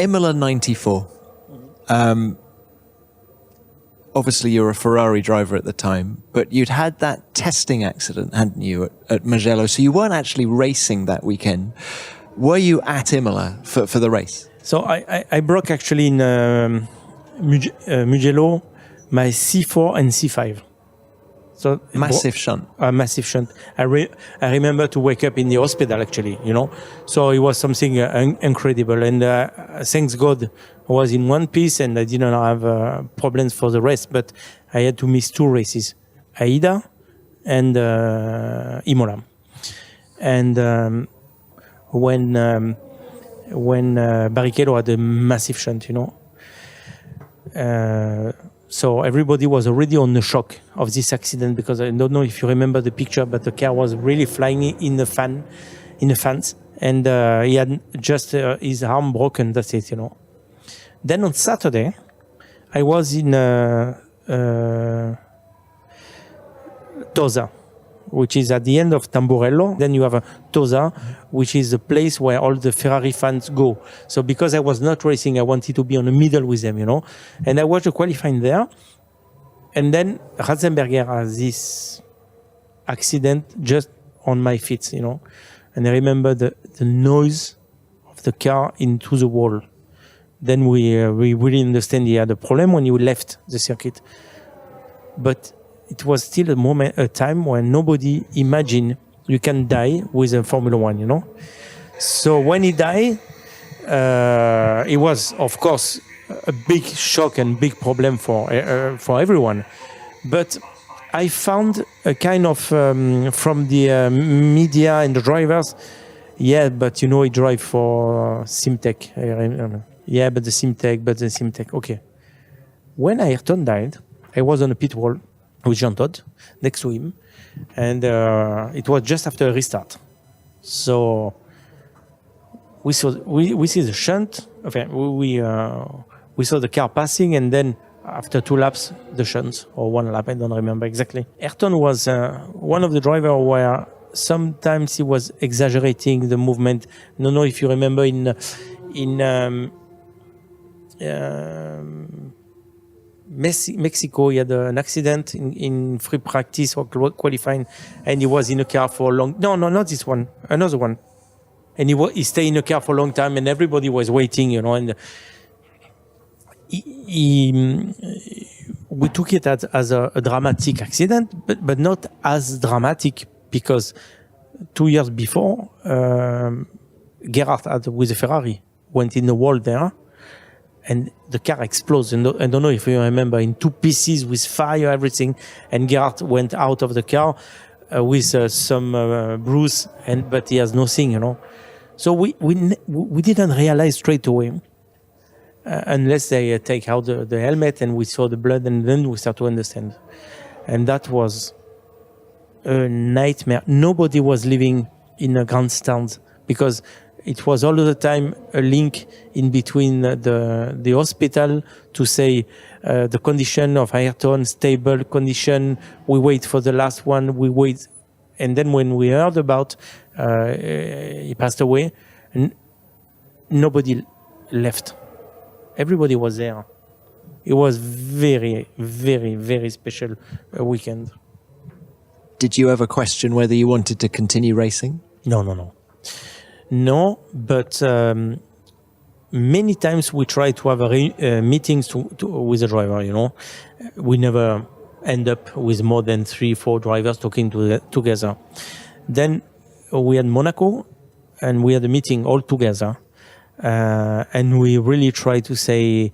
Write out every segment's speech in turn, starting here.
Imola 94. Obviously, you were a Ferrari driver at the time, but you'd had that testing accident, hadn't you, at Mugello? So you weren't actually racing that weekend. Were you at Imola for the race? So I broke actually in Mugello my C4 and C5. So massive shunt. A massive shunt. I remember to wake up in the hospital actually, you know. So it was something incredible. And thanks God, I was in one piece and I didn't have problems for the rest. But I had to miss 2 races, Aida and Imola. And when Barrichello had a massive shunt, you know. So everybody was already on the shock of this accident because I don't know if you remember the picture, but the car was really flying in the fans, and he had just his arm broken. That's it, you know. Then on Saturday, I was in Tosa, which is at the end of Tamburello. Then you have Tosa, which is the place where all the Ferrari fans go. So because I was not racing, I wanted to be on the middle with them, you know. And I watched the qualifying there. And then Ratzenberger has this accident just on my feet, you know. And I remember the noise of the car into the wall. Then we really understand he had a problem when you left the circuit. But it was still a time when nobody imagined you can die with a Formula One, you know. So when he died, it was, of course, a big shock and big problem for everyone. But I found a kind of from the media and the drivers, yeah, but you know, he drive for Simtech. Yeah, but the Simtech. Okay. When Ayrton died, I was on a pit wall with Jean Todt next to him, and it was just after a restart. So we see the shunt. Okay, we saw the car passing, and then after 2 laps, the shunt, or 1 lap, I don't remember exactly. Ayrton was one of the drivers where sometimes he was exaggerating the movement. I don't know if you remember in Mexico, he had an accident in free practice or qualifying, and he was in a car for a long. No, not this one, another one, and he stayed in a car for a long time, and everybody was waiting, you know. And we took it as a dramatic accident, but not as dramatic because 2 years before, Gerhard had with a Ferrari went in the wall there. And the car exploded. I don't know if you remember, in 2 pieces with fire, everything. And Gerhard went out of the car with some bruise, but he has nothing, you know. So we didn't realize straight away, unless they take out the helmet and we saw the blood, and then we start to understand. And that was a nightmare. Nobody was living in a grandstand because it was all the time a link in between the hospital to say the condition of Ayrton, stable condition. We wait for the last one. We wait, and then when we heard about he passed away, nobody left. Everybody was there. It was very, very, very special weekend. Did you ever question whether you wanted to continue racing? No, but many times we try to have meetings with the driver, you know. We never end up with more than 3-4 drivers talking together. Then we had Monaco, and we had a meeting all together. And we really try to say,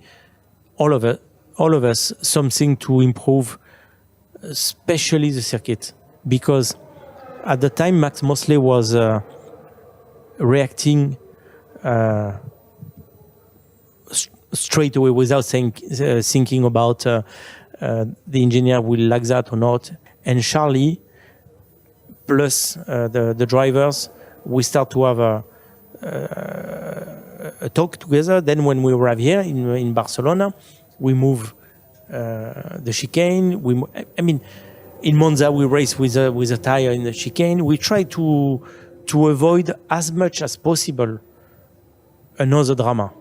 all of us, something to improve, especially the circuit. Because at the time, Max Mosley was reacting straight away without thinking about the engineer will like that or not. And Charlie, plus the drivers, we start to have a talk together. Then when we arrive here in Barcelona, we move the chicane. In Monza, we race with a tire in the chicane. We try to avoid as much as possible another drama.